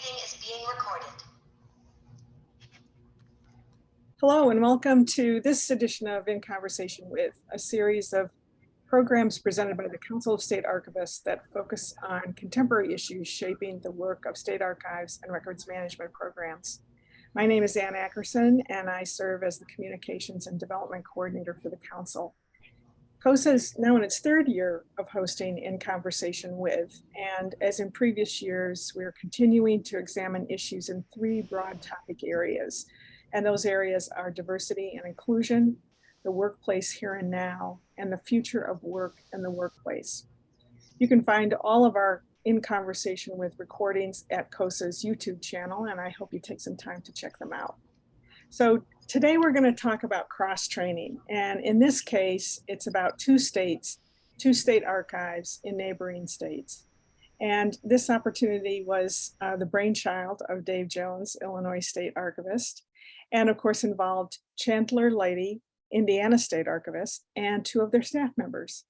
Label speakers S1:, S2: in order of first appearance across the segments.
S1: meeting is being recorded.
S2: Hello and welcome to this edition of In Conversation With, a series of programs presented by the Council of State Archivists that focus on contemporary issues shaping the work of state archives and records management programs. My name is Ann Ackerson and I serve as the Communications and Development Coordinator for the Council. COSA is now in its third year of hosting In Conversation With, and as in previous years, we're continuing to examine issues in three broad topic areas. And those areas are diversity and inclusion, the workplace here and now, and the future of work and the workplace. You can find all of our In Conversation With recordings at COSA's YouTube channel, and I hope you take some time to check them out. So today we're going to talk about cross-training, and in this case, it's about two state archives in neighboring states. And this opportunity was the brainchild of Dave Jones, Illinois State Archivist, and of course involved Chandler Leidy, Indiana State Archivist, and two of their staff members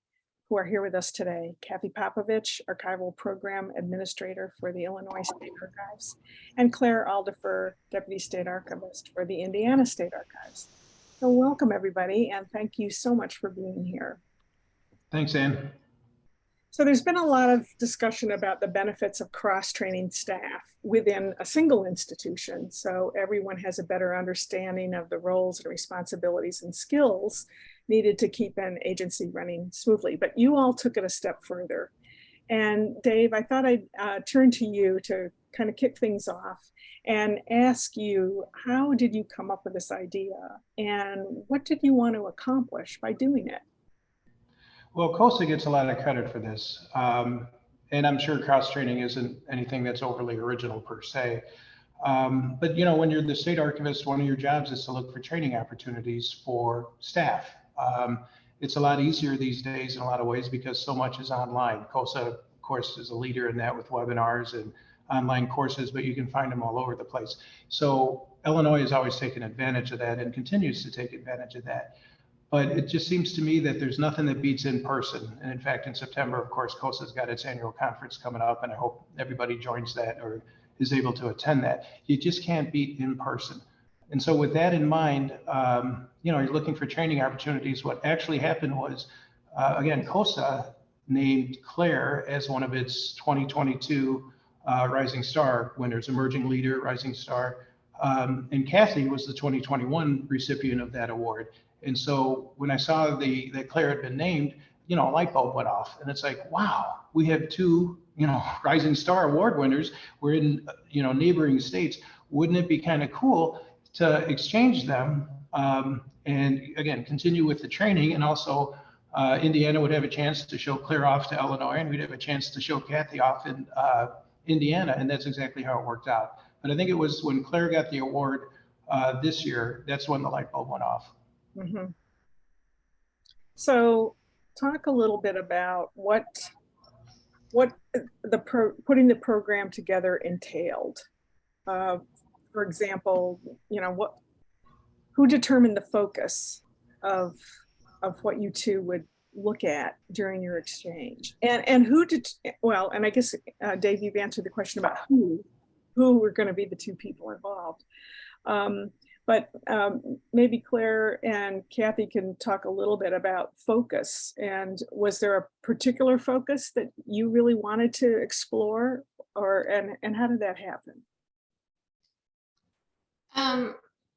S2: who are here with us today, Kathy Popovich, Archival Program Administrator for the Illinois State Archives, and Claire Aldifer, Deputy State Archivist for the Indiana State Archives. So welcome everybody, and thank you so much for being here.
S3: Thanks, Ann.
S2: So there's been a lot of discussion about the benefits of cross-training staff within a single institution, so everyone has a better understanding of the roles and responsibilities and skills needed to keep an agency running smoothly. But you all took it a step further. And Dave, I thought I'd turn to you to kind of kick things off and ask you, how did you come up with this idea? And what did you want to accomplish by doing it?
S3: Well, COSA gets a lot of credit for this. And I'm sure cross-training isn't anything that's overly original per se. But you know, when you're the state archivist, one of your jobs is to look for training opportunities for staff. It's a lot easier these days in a lot of ways because so much is online. COSA, of course, is a leader in that with webinars and online courses, but you can find them all over the place. So Illinois has always taken advantage of that and continues to take advantage of that. But it just seems to me that there's nothing that beats in person. And in fact, in September, of course, COSA's got its annual conference coming up, and I hope everybody joins that or is able to attend that. You just can't beat in person. And so with that in mind, you know, you're looking for training opportunities. What actually happened was, again, COSA named Claire as one of its 2022 Rising Star winners, Emerging Leader, Rising Star. And Kathy was the 2021 recipient of that award. And so when I saw that Claire had been named, you know, a light bulb went off, and it's like, wow, we have two, you know, Rising Star award winners. We're in, you know, neighboring states. Wouldn't it be kind of cool to exchange them and again, continue with the training? And also Indiana would have a chance to show Claire off to Illinois, and we'd have a chance to show Kathy off in Indiana. And that's exactly how it worked out. But I think it was when Claire got the award this year, that's when the light bulb went off.
S2: Mm-hmm. So talk a little bit about what putting the program together entailed. For example, you know, who determined the focus of what you two would look at during your exchange, and who did, well, and I guess Dave, you've answered the question about who were going to be the two people involved. But maybe Claire and Kathy can talk a little bit about focus. And was there a particular focus that you really wanted to explore, and how did that happen?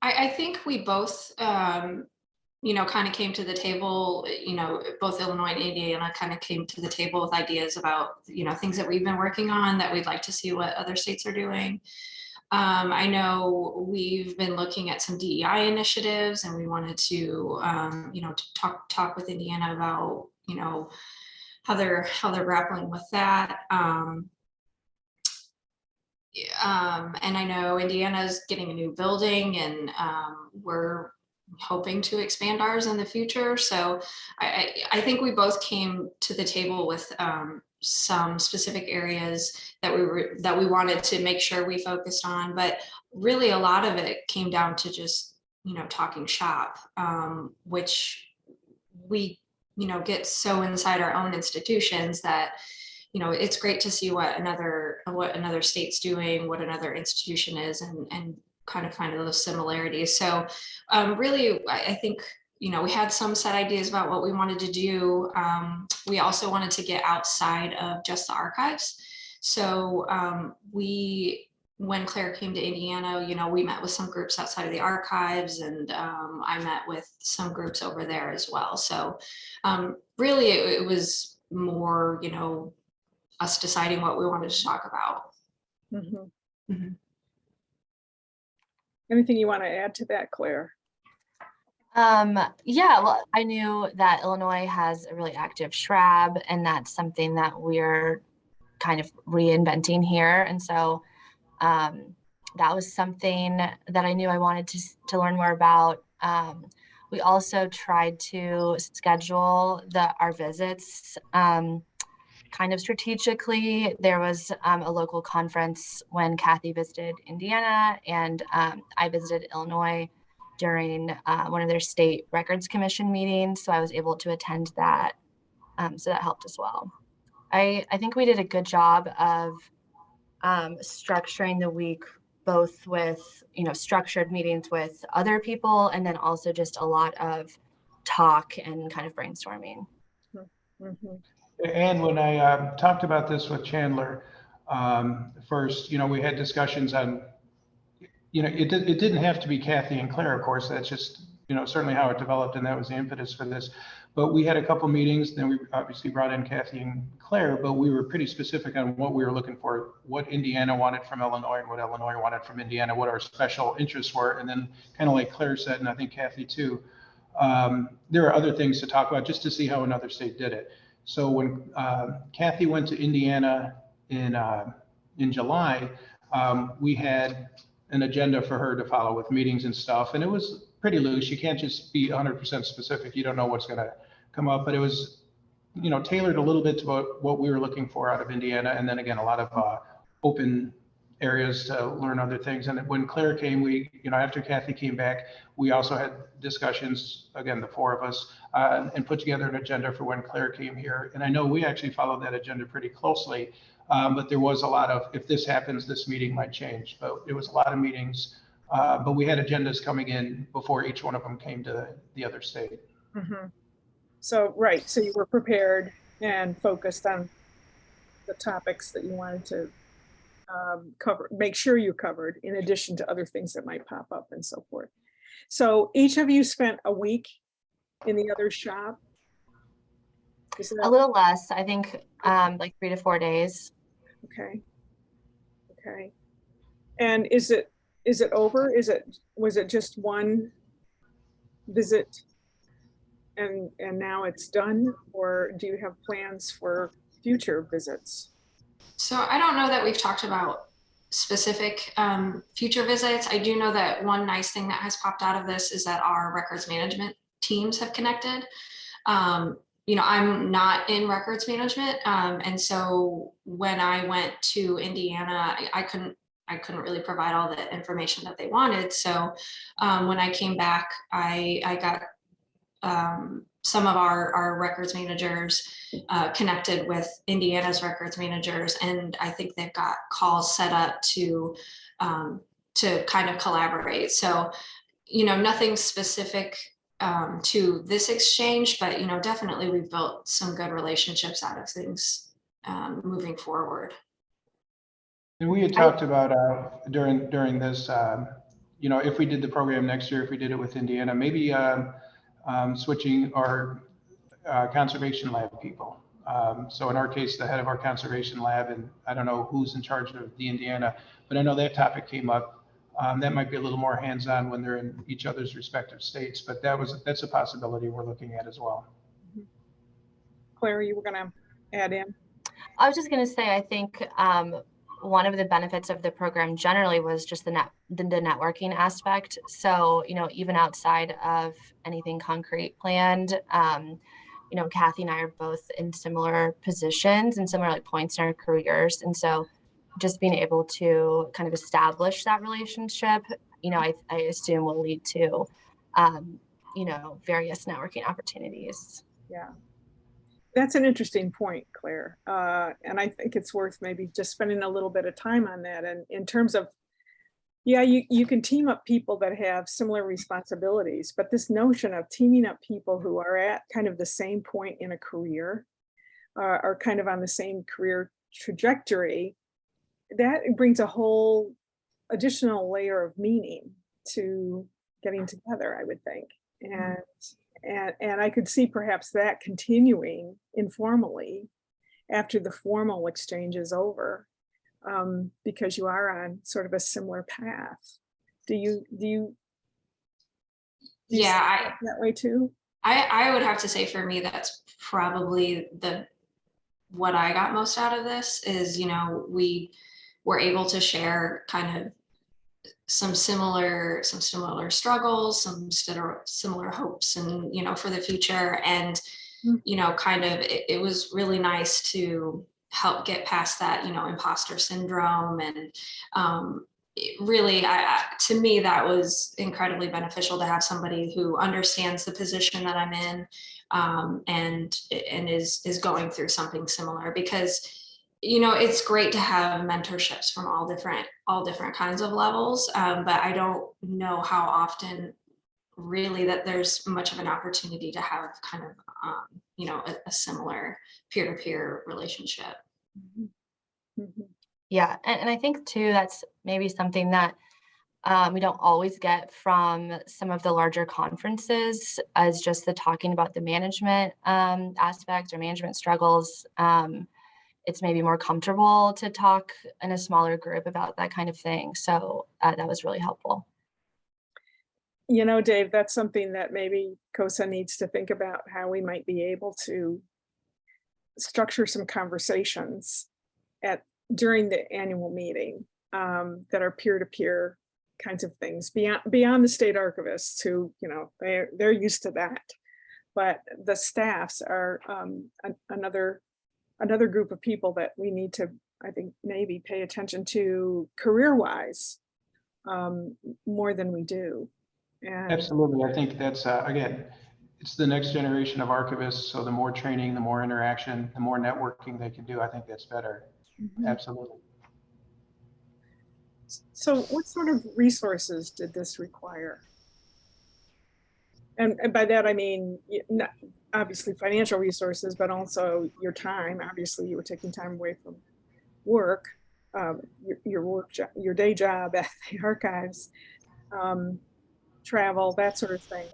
S4: I think we both, you know, kind of came to the table, you know, both Illinois and Indiana kind of came to the table with ideas about, you know, things that we've been working on that we'd like to see what other states are doing. I know we've been looking at some DEI initiatives, and we wanted to, you know, to talk with Indiana about, you know, how they're grappling with that. And I know Indiana's getting a new building, and we're hoping to expand ours in the future. So I think we both came to the table with some specific areas that we wanted to make sure we focused on, but really a lot of it came down to just, you know, talking shop, which we, you know, get so inside our own institutions that it's great to see what another state's doing, what another institution is, and kind of find those similarities. So really, I think, we had some set ideas about what we wanted to do. We also wanted to get outside of just the archives. So when Claire came to Indiana, we met with some groups outside of the archives, and I met with some groups over there as well. So really, it was more, us deciding what we wanted to talk about.
S2: Mhm.
S4: Mhm.
S2: Anything you want to add to that, Claire?
S1: Yeah, well, I knew that Illinois has a really active SHRAB, and that's something that we're kind of reinventing here. And so that was something that I knew I wanted to learn more about. We also tried to schedule our visits kind of strategically. There was a local conference when Kathy visited Indiana, and I visited Illinois during one of their state records commission meetings. So I was able to attend that. So that helped as well. I think we did a good job of structuring the week, both with, structured meetings with other people, and then also just a lot of talk and kind of brainstorming.
S2: Mhm.
S3: And when I talked about this with Chandler, first, we had discussions on, it didn't have to be Kathy and Claire, of course. That's just, certainly how it developed, and that was the impetus for this. But we had a couple meetings, then we obviously brought in Kathy and Claire, but we were pretty specific on what we were looking for, what Indiana wanted from Illinois and what Illinois wanted from Indiana, what our special interests were. And then kind of like Claire said, and I think Kathy too, there are other things to talk about just to see how another state did it. So when Kathy went to Indiana in July, we had an agenda for her to follow with meetings and stuff, and it was pretty loose. You can't just be 100% specific. You don't know what's going to come up, but it was, tailored a little bit to what we were looking for out of Indiana, and then again, a lot of open areas to learn other things. And when Claire came, after Kathy came back, we also had discussions, again, the four of us, and put together an agenda for when Claire came here. And I know we actually followed that agenda pretty closely, but there was a lot of, if this happens, this meeting might change. But it was a lot of meetings, but we had agendas coming in before each one of them came to the other state.
S2: Mhm. So, right, so you were prepared and focused on the topics that you wanted to cover, make sure you covered, in addition to other things that might pop up and so forth. So each of you spent a week in the other shop? Is
S1: A
S2: that
S1: little less, I think, like 3 to 4 days.
S2: okay? Okay. And is it over? Was it just one visit and now it's done? Or do you have plans for future visits?
S4: So I don't know that we've talked about specific future visits. I do know that one nice thing that has popped out of this is that our records management teams have connected. I'm not in records management. And so when I went to Indiana, I couldn't really provide all the information that they wanted. So when I came back, I got some of our records managers connected with Indiana's records managers, and I think they've got calls set up to kind of collaborate. So, nothing specific to this exchange, but definitely we've built some good relationships out of things moving forward.
S3: And we had talked about during this, if we did the program next year, if we did it with Indiana, maybe switching our conservation lab people. So in our case, the head of our conservation lab, and I don't know who's in charge of the Indiana, but I know that topic came up. That might be a little more hands-on when they're in each other's respective states, but that's a possibility we're looking at as well.
S2: Claire, you were going to add in?
S1: I was just going to say, I think one of the benefits of the program generally was just the networking aspect. So, even outside of anything concrete planned, Kathy and I are both in similar positions and similar points in our careers. And so just being able to kind of establish that relationship, I assume will lead to, various networking opportunities.
S2: Yeah. That's an interesting point, Claire. And I think it's worth maybe just spending a little bit of time on that. And in terms of, yeah, you can team up people that have similar responsibilities, but this notion of teaming up people who are at kind of the same point in a career, are kind of on the same career trajectory, that brings a whole additional layer of meaning to getting together, I would think. And I could see perhaps that continuing informally after the formal exchange is over, because you are on sort of a similar path. Do you see
S4: Yeah,
S2: it that way too?
S4: I would have to say for me, that's probably what I got most out of this is, we were able to share kind of some similar struggles, some similar hopes and, for the future. And, kind of, it was really nice to help get past that, imposter syndrome. And really, to me, that was incredibly beneficial to have somebody who understands the position that I'm in, and is going through something similar, because it's great to have mentorships from all different kinds of levels, but I don't know how often really that there's much of an opportunity to have kind of a similar peer-to-peer relationship.
S1: Yeah, and I think too, that's maybe something that we don't always get from some of the larger conferences, as just the talking about the management aspect or management struggles. It's maybe more comfortable to talk in a smaller group about that kind of thing. So that was really helpful.
S2: Dave, that's something that maybe COSA needs to think about, how we might be able to structure some conversations during the annual meeting, that are peer-to-peer kinds of things beyond the state archivists who, they're used to that. But the staffs are another group of people that we need to, I think, maybe pay attention to career-wise, more than we do. And
S3: Absolutely. I think that's, again, it's the next generation of archivists. So the more training, the more interaction, the more networking they can do, I think that's better. Absolutely.
S2: So what sort of resources did this require? And by that, I mean, not obviously financial resources, but also your time. Obviously, you were taking time away from work, your day job at the archives, travel, that sort of thing.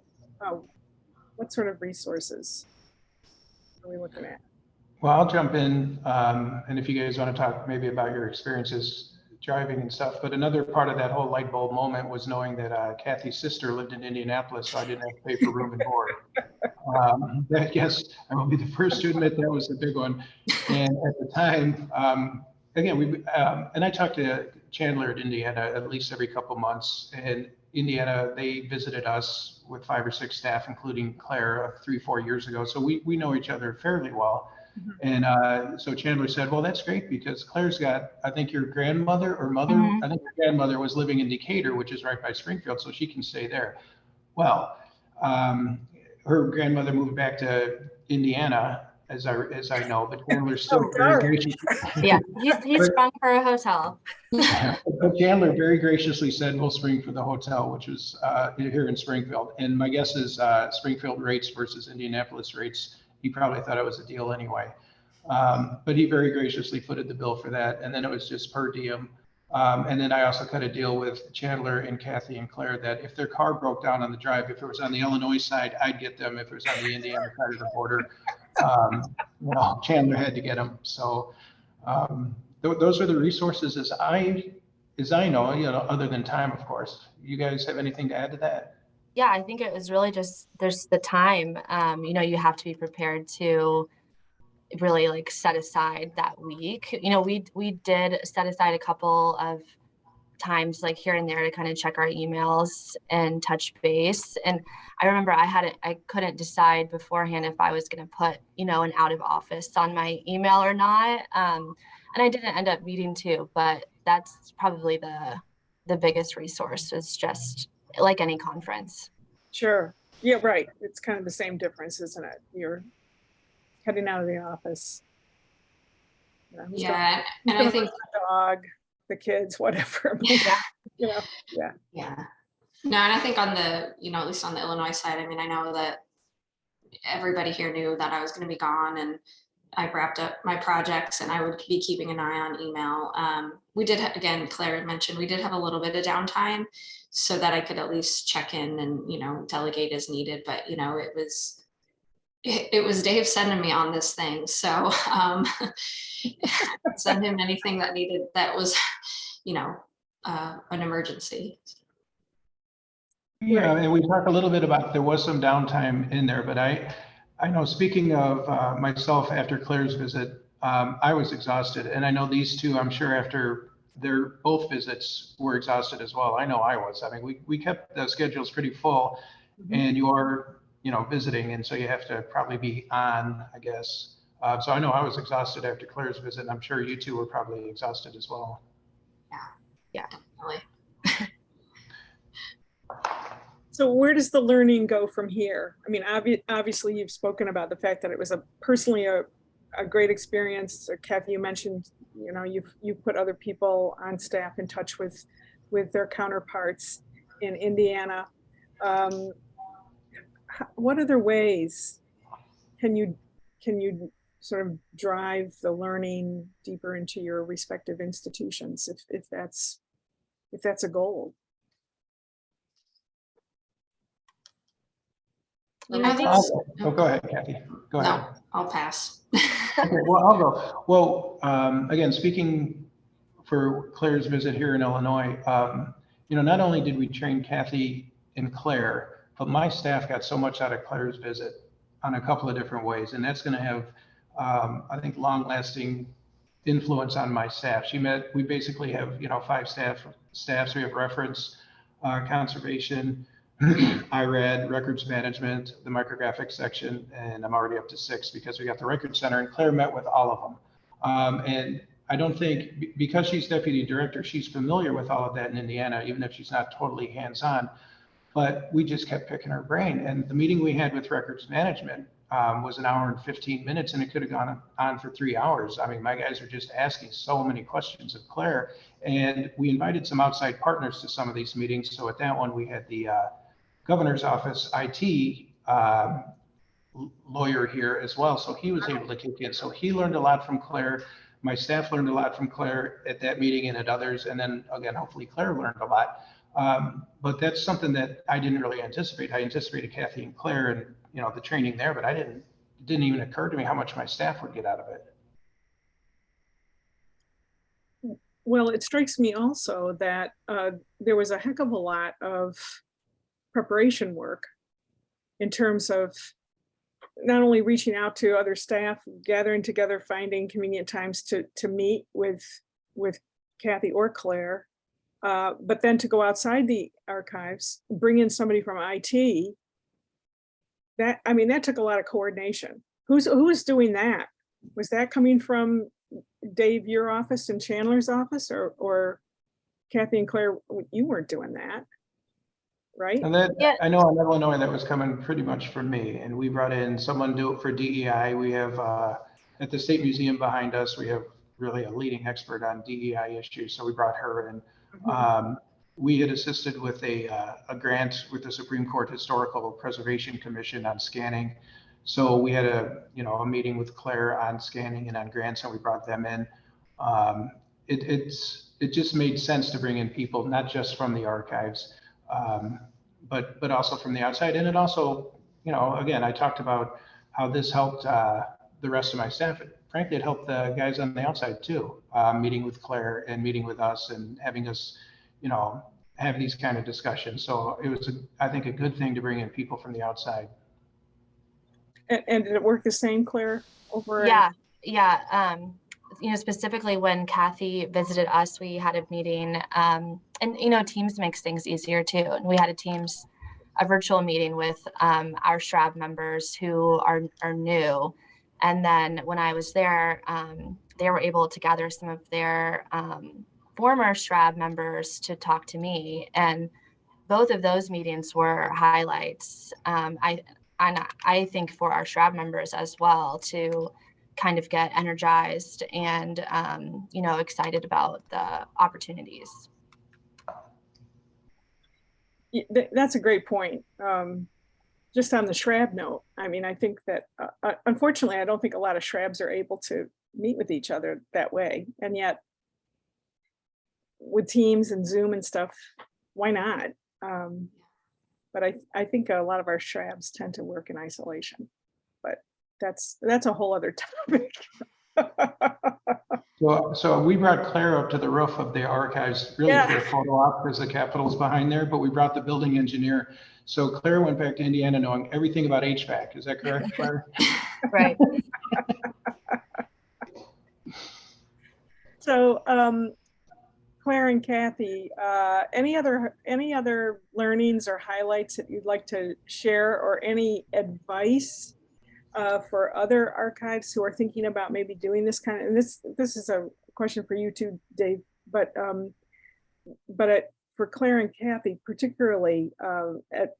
S2: What sort of resources are we looking at?
S3: Well, I'll jump in, and if you guys want to talk maybe about your experiences driving and stuff, but another part of that whole light bulb moment was knowing that Kathy's sister lived in Indianapolis, so I didn't have to pay for room and board. Yes, I will be the first to admit that was a big one. And at the time, again, and I talked to Chandler at Indiana at least every couple months, and Indiana, they visited us with 5 or 6 staff, including Claire, 3-4 years ago. So we know each other fairly well. And so Chandler said, well, that's great because Claire's got, I think your grandmother or mother, I think your grandmother was living in Decatur, which is right by Springfield, so she can stay there. Well, her grandmother moved back to Indiana, as I know, but Chandler's still very gracious.
S1: Yeah, he's sprung for a hotel.
S3: But Chandler very graciously said, we'll spring for the hotel, which was here in Springfield. And my guess is Springfield rates versus Indianapolis rates, he probably thought it was a deal anyway. But he very graciously footed the bill for that. And then it was just per diem. And then I also cut a deal with Chandler and Kathy and Claire that if their car broke down on the drive, if it was on the Illinois side, I'd get them. If it was on the Indiana side of the border, Chandler had to get them. So those are the resources as I know, other than time, of course. You guys have anything to add to that?
S1: Yeah, I think it was really just, there's the time, you have to be prepared to really like set aside that week. We did set aside a couple of times like here and there to kind of check our emails and touch base. And I remember I couldn't decide beforehand if I was going to put, an out of office on my email or not. And I didn't end up needing to, but that's probably the biggest resource, is just like any conference.
S2: Sure. Yeah, right. It's kind of the same difference, isn't it? You're heading out of the office. You know, who's
S4: Yeah, and
S2: gonna
S4: I think,
S2: run the dog, the kids, whatever.
S1: Yeah.
S2: You know, yeah.
S4: yeah. No, and I think on the, at least on the Illinois side, I mean, I know that everybody here knew that I was going to be gone, and I wrapped up my projects and I would be keeping an eye on email. We did, again, Claire had mentioned, we did have a little bit of downtime so that I could at least check in and, delegate as needed. But, it was Dave sending me on this thing. So send him anything that needed, that was, an emergency.
S3: Yeah, and we talked a little bit about, there was some downtime in there, but I know, speaking of myself after Claire's visit, I was exhausted. And I know these two, I'm sure after their both visits were exhausted as well. I know I was. I mean, we kept the schedules pretty full, and you are, visiting. And so you have to probably be on, I guess. So I know I was exhausted after Claire's visit, and I'm sure you two were probably exhausted as well.
S1: Yeah.
S4: Definitely.
S2: So where does the learning go from here? I mean, obviously you've spoken about the fact that it was personally a great experience. Kathy, you mentioned, you've put other people on staff in touch with their counterparts in Indiana. What other ways can you sort of drive the learning deeper into your respective institutions, if that's a goal?
S1: I think
S3: Go ahead, Kathy. Go ahead.
S4: No, I'll pass.
S3: Okay, well, I'll go. Well, again, speaking for Claire's visit here in Illinois, not only did we train Kathy and Claire, but my staff got so much out of Claire's visit on a couple of different ways, and that's going to have, I think, long-lasting influence on my staff. We basically have, 5 staffs. We have reference, conservation, IRAD, records management, the micrographics section, and I'm already up to 6 because we got the record center, and Claire met with all of them. And I don't think, because she's deputy director, she's familiar with all of that in Indiana, even if she's not totally hands-on. But we just kept picking her brain. And the meeting we had with records management was 1 hour and 15 minutes, and it could have gone on for 3 hours. I mean, my guys are just asking so many questions of Claire. And we invited some outside partners to some of these meetings. So at that one, we had the governor's office IT lawyer here as well. So he was able to kick in. So he learned a lot from Claire. My staff learned a lot from Claire at that meeting and at others. And then again, hopefully Claire learned a lot. But that's something that I didn't really anticipate. I anticipated Kathy and Claire and, the training there, but it didn't even occur to me how much my staff would get out of it.
S2: Well, it strikes me also that there was a heck of a lot of preparation work in terms of not only reaching out to other staff, gathering together, finding convenient times to meet with Kathy or Claire, but then to go outside the archives, bring in somebody from IT. That took a lot of coordination. Who was doing that? Was that coming from Dave, your office, and Chandler's office, or Kathy and Claire? You weren't doing that, right?
S3: And that, I know in Illinois that was coming pretty much from me, and we brought in someone to do it for DEI. We have at the State Museum behind us, we have really a leading expert on DEI issues, so we brought her in. We had assisted with a grant with the Supreme Court Historical Preservation Commission on scanning. So we had a meeting with Claire on scanning and on grants, and we brought them in. It just made sense to bring in people, not just from the archives, but also from the outside. And it also, again, I talked about how this helped the rest of my staff. Frankly, it helped the guys on the outside too, meeting with Claire and meeting with us and having us, have these kind of discussions. So it was, I think, a good thing to bring in people from the outside.
S2: And did it work the same, Claire?
S1: Yeah. Specifically when Kathy visited us, we had a meeting, and Teams makes things easier too. And we had a virtual meeting with our SHRAB members who are new. And then when I was there, they were able to gather some of their former SHRAB members to talk to me. And both of those meetings were highlights. I think for our Shrab members as well to kind of get energized and, you know, excited about the opportunities.
S2: That's a great point. Just on the Shrab note, I mean, I think that unfortunately, I don't think a lot of Shrabs are able to meet with each other that way. And yet with Teams and Zoom and stuff, why not? But I think a lot of our Shrabs tend to work in isolation, but that's a whole other topic.
S3: So we brought Claire up to the roof of the archives really
S2: Yeah.
S3: for a photo op because the Capitol's behind there, but we brought the building engineer. So Claire went back to Indiana knowing everything about HVAC. Is that correct, Claire?
S1: Right.
S2: So Claire and Kathy, any other learnings or highlights that you'd like to share, or any advice for other archives who are thinking about maybe doing this kind of, and this is a question for you too, Dave, but for Claire and Kathy particularly,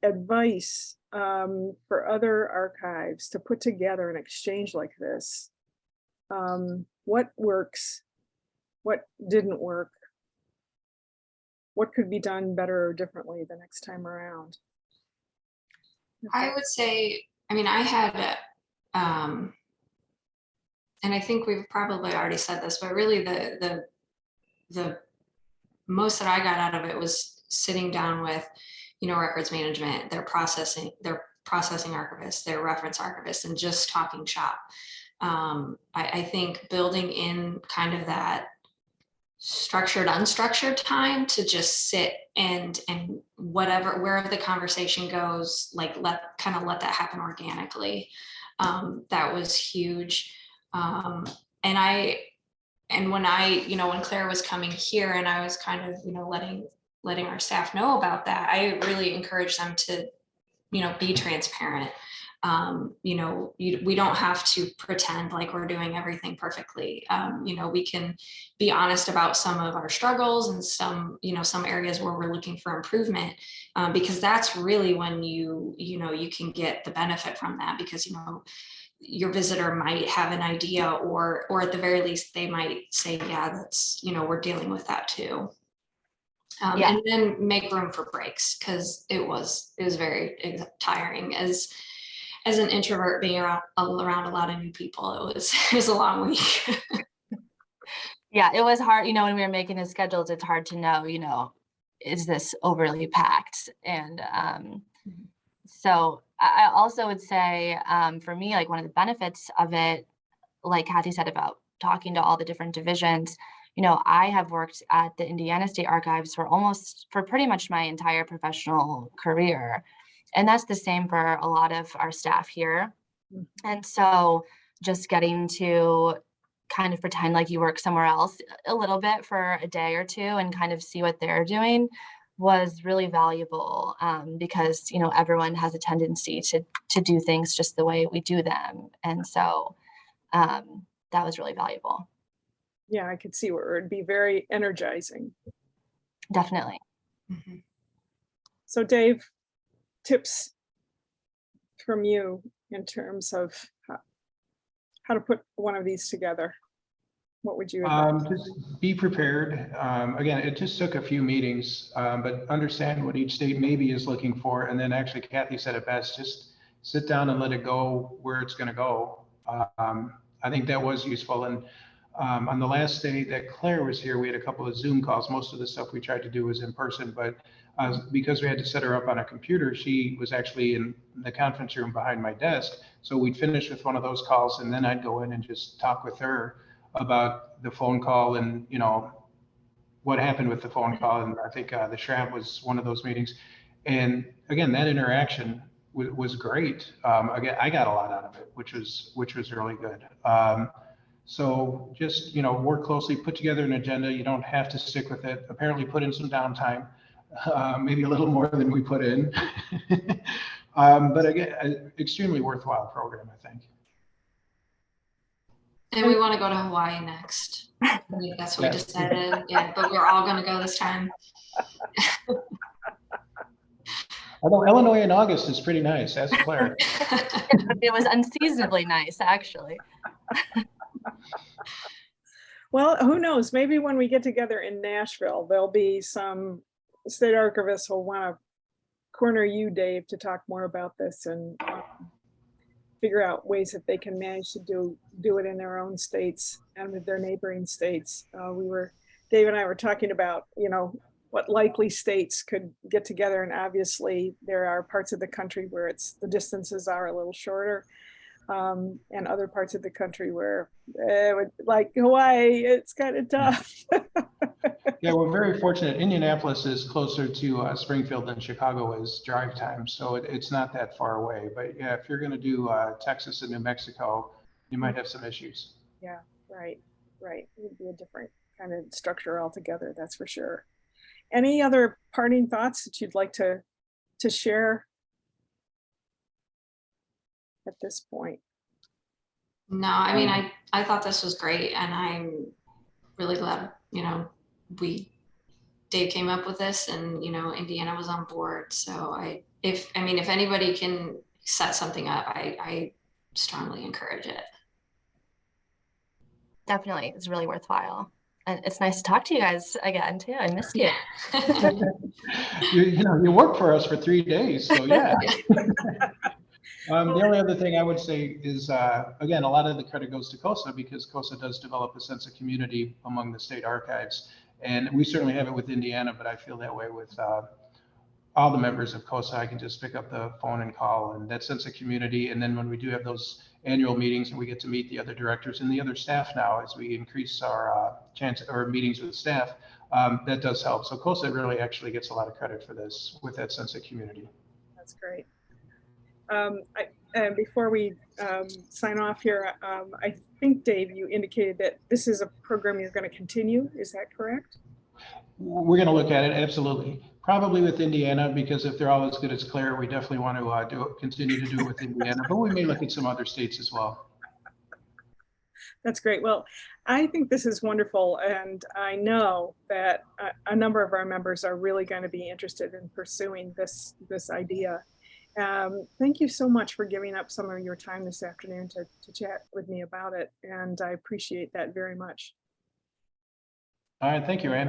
S2: advice for other archives to put together an exchange like this. What works? What didn't work? What could be done better or differently the next time around?
S4: I would say, I mean, I had, and I think we've probably already said this, but really the most that I got out of it was sitting down with, you know, records management, their processing archivists, their reference archivists, and just talking shop. I think building in kind of that structured, unstructured time to just sit and wherever the conversation goes, like let that happen organically. That was huge. And when when Claire was coming here and I was kind of, letting our staff know about that, I really encouraged them to, be transparent. We don't have to pretend like we're doing everything perfectly. We can be honest about some of our struggles and some areas where we're looking for improvement, because that's really when you can get the benefit from that, because, your visitor might have an idea, or at the very least they might say, yeah, that's, we're dealing with that too.
S1: Yeah.
S4: And then make room for breaks, because it was very tiring as an introvert being around a lot of new people. It was a long week.
S1: Yeah, it was hard, when we were making the schedules, it's hard to know, is this overly packed? And so I also would say, for me, like one of the benefits of it, like Kathy said about talking to all the different divisions, I have worked at the Indiana State Archives for pretty much my entire professional career. And that's the same for a lot of our staff here. And so just getting to kind of pretend like you work somewhere else a little bit for a day or two and kind of see what they're doing was really valuable, because, everyone has a tendency to do things just the way we do them. And so that was really valuable.
S2: Yeah, I could see where it'd be very energizing.
S1: Definitely.
S4: Mm-hmm.
S2: So Dave, tips from you in terms of how to put one of these together. What would you advise?
S3: Just be prepared. Again, it just took a few meetings, but understand what each state maybe is looking for. And then actually, Kathy said it best, just sit down and let it go where it's going to go. I think that was useful. And on the last day that Claire was here, we had a couple of Zoom calls. Most of the stuff we tried to do was in person, but because we had to set her up on a computer, she was actually in the conference room behind my desk. So we'd finish with one of those calls, and then I'd go in and just talk with her about the phone call and, what happened with the phone call. And I think the Shrab was one of those meetings. And again, that interaction was great. Again, I got a lot out of it, which was really good. So just, work closely, put together an agenda. You don't have to stick with it. Apparently put in some downtime, maybe a little more than we put in. But again, extremely worthwhile program, I think.
S4: And we want to go to Hawaii next. I think that's what we decided. Yeah, but we're all going to go this time.
S3: Although Illinois in August is pretty nice, ask Claire.
S1: It was unseasonably nice, actually.
S2: Well, who knows? Maybe when we get together in Nashville, there'll be some state archivists who'll want to corner you, Dave, to talk more about this and figure out ways that they can manage to do it in their own states and with their neighboring states. Dave and I were talking about, what likely states could get together, and obviously there are parts of the country where the distances are a little shorter, and other parts of the country where, like Hawaii, it's kind of tough.
S3: Yeah, we're very fortunate. Indianapolis is closer to Springfield than Chicago is drive time, so it's not that far away. But yeah, if you're going to do Texas and New Mexico, you might have some issues.
S2: Yeah, right. It would be a different kind of structure altogether, that's for sure. Any other parting thoughts that you'd like to share at this point?
S4: No, I mean, I thought this was great, and I'm really glad, Dave came up with this, and, Indiana was on board. So if anybody can set something up, I strongly encourage it.
S1: Definitely, it's really worthwhile. And it's nice to talk to you guys again, too. I missed you.
S3: You worked for us for 3 days, so yeah. The only other thing I would say is, again, a lot of the credit goes to COSA, because COSA does develop a sense of community among the state archives. And we certainly have it with Indiana, but I feel that way with all the members of COSA. I can just pick up the phone and call, and that sense of community. And then when we do have those annual meetings and we get to meet the other directors and the other staff now, as we increase our chance or meetings with staff, that does help. So COSA really actually gets a lot of credit for this with that sense of community.
S2: That's great. And before we sign off here, I think, Dave, you indicated that this is a program you're going to continue. Is that correct?
S3: We're going to look at it, absolutely. Probably with Indiana, because if they're all as good as Claire, we definitely want to continue to do it with Indiana, but we may look at some other states as well.
S2: That's great. Well, I think this is wonderful, and I know that a number of our members are really going to be interested in pursuing this idea. Thank you so much for giving up some of your time this afternoon to chat with me about it, and I appreciate that very much.
S3: All right, thank you, Anne.